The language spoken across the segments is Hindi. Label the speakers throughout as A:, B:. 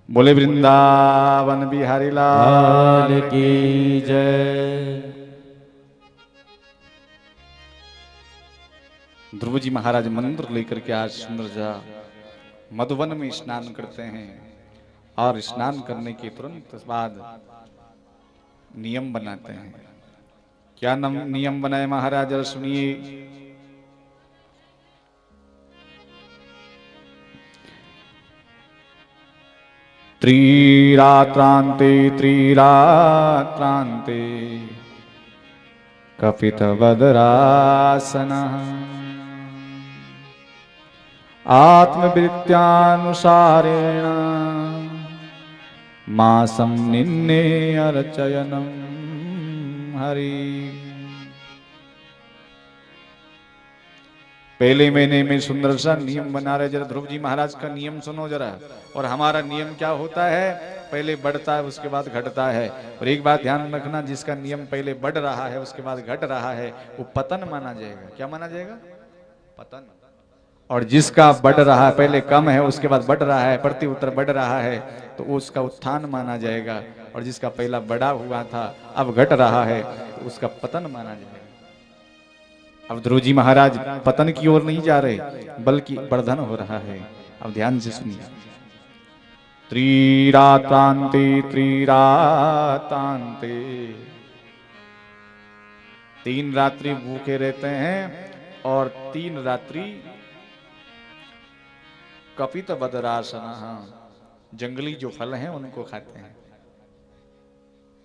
A: बोले वृंदावन बिहारी
B: लाल
A: लाल
B: की
A: की।
B: जय।
A: ध्रुव जी महाराज मंत्र लेकर के आज सुंदर जा मधुवन में स्नान करते हैं और स्नान करने के तुरंत बाद नियम बनाते हैं। क्या नियम बनाए महाराज, जरा सुनिए। त्रिरात्रांते त्रिरात्रांते कपितवदरासनः आत्मवृत्त्यानुसारेण मासं निन्ने अर्चयनं हरि। पहले महीने में सुंदर सा नियम बना रहे। जरा ध्रुव जी महाराज का नियम सुनो जरा। और हमारा नियम क्या होता है, पहले बढ़ता है उसके बाद घटता है। और एक बात ध्यान रखना, जिसका नियम पहले बढ़ रहा है उसके बाद घट रहा है वो पतन माना जाएगा। क्या माना जाएगा? पतन। और जिसका बढ़ रहा है, पहले कम है उसके बाद बढ़ रहा है, प्रति उत्तर बढ़ रहा है, तो उसका उत्थान माना जाएगा। और जिसका पहला बढ़ा हुआ था अब घट रहा है तो उसका पतन माना जाएगा। अब ध्रुव जी महाराज पतन की ओर नहीं जा रहे बल्कि वर्धन हो रहा है। अब ध्यान से सुनिए। त्रिरात्रांते त्रिरात्रांते, 3 रात्रि भूखे रहते हैं और 3 रात्रि कपित बदरासन, जंगली जो फल हैं उनको खाते हैं।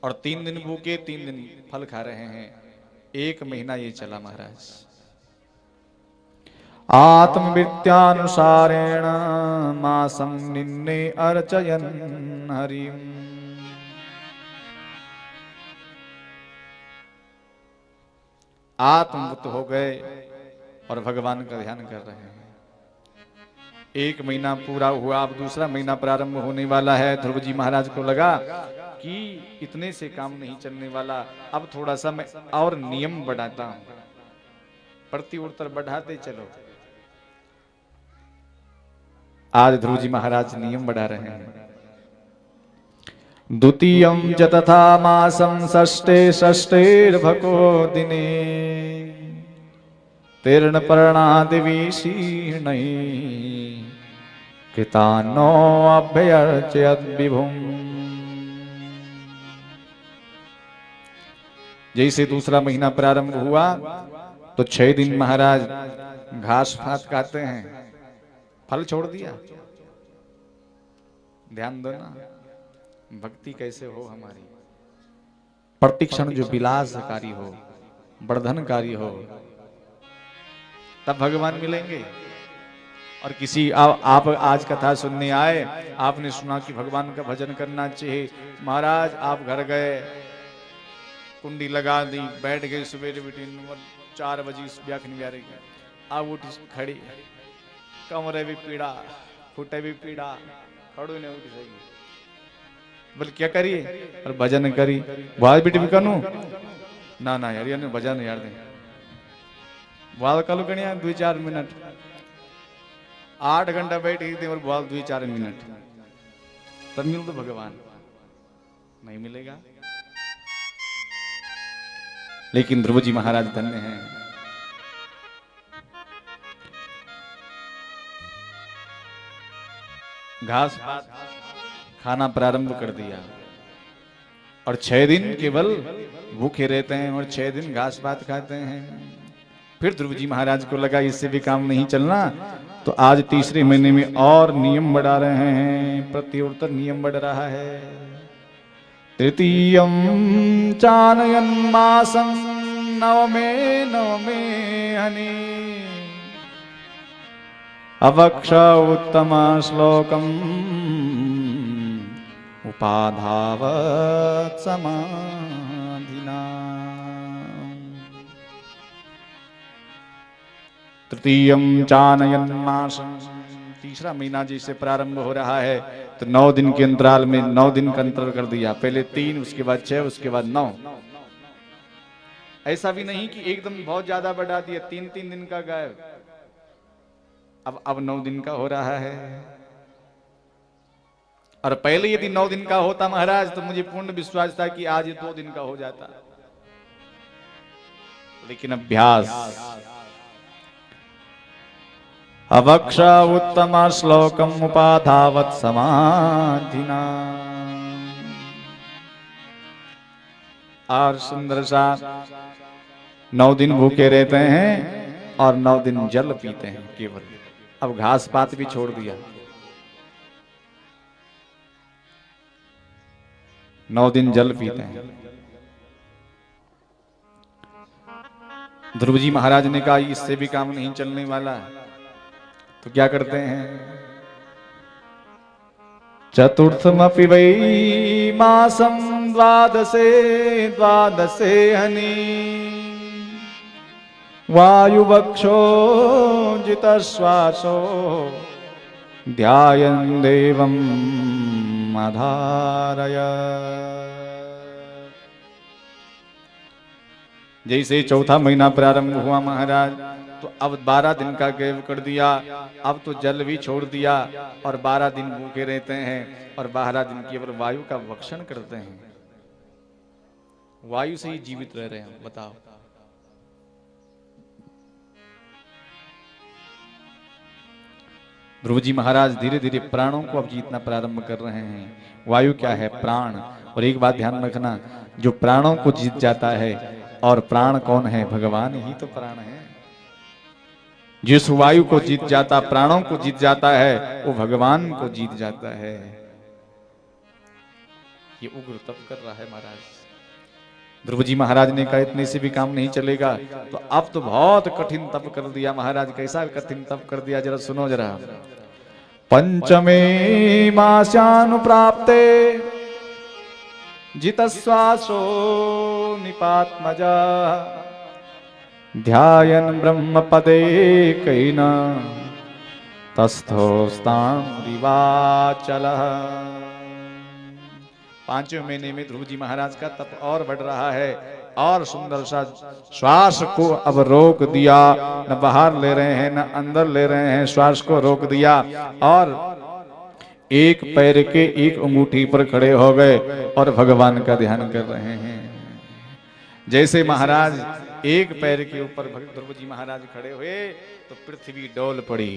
A: और 3 दिन भूखे 3 दिन फल खा रहे हैं। 1 महीना ये चला महाराज। आत्मवृत्त्यानुसारेण मासं निन्ने अर्चयन् हरिम्। आत्मवृत्त हो गए और भगवान का ध्यान कर रहे हैं। 1 महीना पूरा हुआ, अब दूसरा महीना प्रारंभ होने वाला है। ध्रुव जी महाराज को लगा कि इतने से काम नहीं चलने वाला, अब थोड़ा सा मैं और नियम बढ़ाता हूं। प्रति उत्तर बढ़ाते चलो। आज ध्रुव जी महाराज नियम बढ़ा रहे हैं। द्वितीयं च तथा मासं षष्ठे षष्ठेर्भको दिने तीर्ण पर्णादिवीशीर्णैः कृतान्नो अभ्यर्चयद् विभुम्। जैसे दूसरा महीना प्रारंभ हुआ तो 6 दिन महाराज घास फात खाते हैं, फल छोड़ दिया। ध्यान दो ना, भक्ति कैसे हो हमारी। प्रतिक्षण जो विलासकारी हो, वर्धनकारी हो, तब भगवान मिलेंगे। और किसी आप आज कथा सुनने आए, आपने सुना कि भगवान का भजन करना चाहिए। महाराज आप घर गए, कुंडी लगा दी, बैठ गए, सवेरे बेटी 4 बजे व्याख्यान भी आ रही है, अब उठी खड़ी, कमरे भी पीड़ा, फुटे भी पीड़ा, खड़ो नहीं उठ सकी, बोले क्या करिए? और भजन करी। वाद बेटी भी करूं ना ना यार, यार भजन यार दे वाद कलू कणिया 2-4 मिनट, 8 घंटा बैठ गई थी और वाद 2-4 मिनट, तब मिल तो भगवान नहीं मिलेगा। लेकिन ध्रुव जी महाराज धन्य हैं। घास खाना प्रारंभ कर दिया और 6 दिन केवल भूखे रहते हैं और 6 दिन घास पात खाते हैं। फिर ध्रुव जी महाराज को लगा इससे भी काम नहीं चलना, तो आज तीसरे महीने में और नियम बढ़ा रहे हैं। प्रति उत्तर नियम बढ़ रहा है। तृतीयं चानयन् मासं नवमे नवमे हनि अवक्ष उत्तम श्लोकम् उपाधावत् समाधिना। तृतीयं चानयन् मासं, तीसरा महीना जैसे प्रारंभ हो रहा है तो 9 दिन के अंतराल में 9 दिन का अंतर कर दिया। पहले 3, उसके बाद 6, उसके बाद 9। ऐसा भी नहीं कि एकदम बहुत ज्यादा बढ़ा दिया, 3-3 दिन का गायब, अब 9 दिन का हो रहा है। और पहले यदि 9 दिन का होता महाराज तो मुझे पूर्ण विश्वास था कि आज ये 2 दिन का हो जाता, लेकिन अभ्यास। अवक्षा उत्तम श्लोकम उपाधावत समाधिना। और सुंदर सा 9 दिन भूखे रहते हैं और 9 दिन जल पीते हैं केवल। अब घास पात भी छोड़ दिया, 9 दिन जल पीते हैं। ध्रुव जी महाराज ने कहा इससे भी काम नहीं चलने वाला, तो क्या करते हैं? चतुर्थमपि वै मासं द्वादशे हनि वायुवक्षो जितश्वासो ध्यायन् देवम् अधारय। जैसे चौथा महीना प्रारंभ हुआ महाराज, तो अब 12 दिन का गैप कर दिया। अब तो जल भी छोड़ दिया और 12 दिन भूखे रहते हैं और 12 दिन केवल वायु का भक्षण करते हैं। वायु से ही जीवित रह रहे हैं, बताओ। ध्रुव जी महाराज धीरे धीरे प्राणों को अब जीतना प्रारंभ कर रहे हैं। वायु क्या है? प्राण। और एक बात ध्यान रखना, जो प्राणों को जीत जाता है, और प्राण कौन है? भगवान ही तो प्राण है। जिस वायु को जीत जाता, प्राणों को जीत जाता है, वो भगवान को जीत जाता है। ये उग्र तप कर रहा है महाराज। ध्रुव जी महाराज ने कहा इतने से भी काम नहीं चलेगा, तो अब तो बहुत कठिन तप कर दिया महाराज। कैसा कठिन तप कर दिया, जरा सुनो जरा। पंचमे मास्यानुप्राप्ते जितश्वासो निपात्मजा ध्यायन् ब्रह्मपदे कैन तस्थोस्तांरिवाचलः। 5वें महीने में ध्रुव जी महाराज का तप और बढ़ रहा है, और सुंदर सा श्वास को अब रोक दिया। न बाहर ले रहे हैं न अंदर ले रहे हैं, श्वास को रोक दिया और एक पैर के एक अंगूठी पर खड़े हो गए और भगवान का ध्यान कर रहे हैं। जैसे महाराज एक पैर के ऊपर ध्रुव जी महाराज खड़े हुए तो पृथ्वी डोल पड़ी।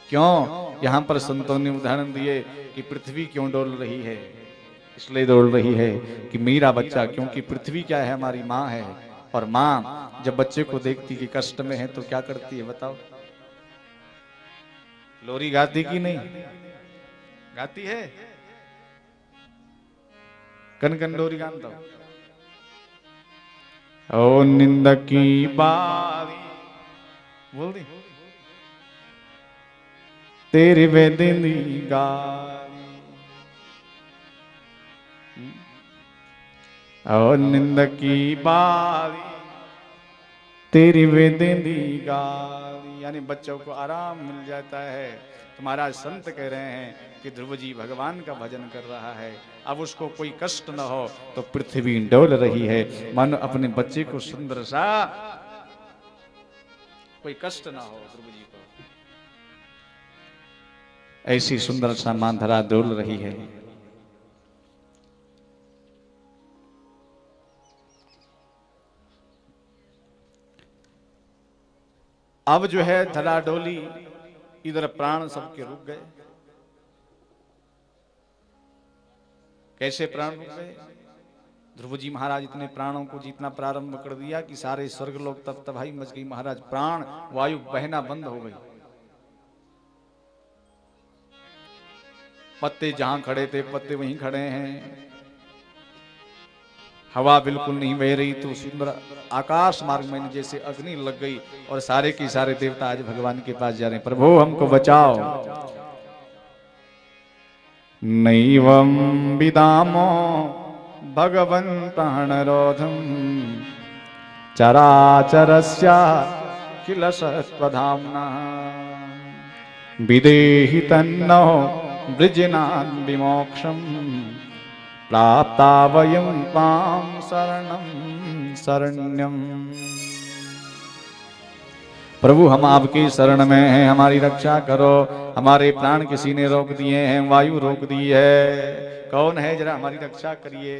A: क्यों? यहां पर संतों ने उदाहरण दिए कि पृथ्वी क्यों डोल रही है। इसलिए डोल रही है कि मेरा बच्चा, क्योंकि पृथ्वी क्या है? हमारी माँ है। और माँ जब बच्चे को देखती कि कष्ट में है तो क्या करती है बताओ? लोरी गाती कि नहीं गाती है? कन कन लोरी गाता हूं। ओ निंदक की बारी बोल दी तेरी वेदिनी गारी। ओ निंदक की बारी तेरी वेदिनी गारी। यानी बच्चों को आराम मिल जाता है। तो महाराज संत कह रहे हैं कि ध्रुव जी भगवान का भजन कर रहा है, अब उसको कोई कष्ट न हो तो पृथ्वी डोल रही है। मानो अपने बच्चे को सुंदर सा कोई कष्ट ना हो ध्रुव जी को, ऐसी सुंदर सा मांधरा डोल रही है। अब जो है धरा डोली, इधर प्राण सबके रुक गए। कैसे प्राण रुक गए? ध्रुव जी महाराज इतने प्राणों को जीतना प्रारंभ कर दिया कि सारे स्वर्ग लोग तब तबाही मच गई महाराज। प्राण वायु बहना बंद हो गई। पत्ते जहां खड़े थे पत्ते वहीं खड़े हैं। हवा बिल्कुल नहीं बह रही, तो सुंदर आकाश मार्ग में जैसे अग्नि लग गई और सारे के सारे देवता आज भगवान के पास जा रहे हैं, प्रभु हमको बचाओ। नैवं विदामो भगवन् प्राणरोधं चराचरस्य किल सत्वधाम्ना विदेहि तन्नो वृजनान् विमोक्षम् प्राप्ता वयं त्वां शरणं शरण्यम्। प्रभु हम आपकी शरण में हैं, हमारी रक्षा करो। हमारे प्राण किसी ने रोक दिए हैं, वायु रोक दी है, कौन है जरा हमारी रक्षा करिए।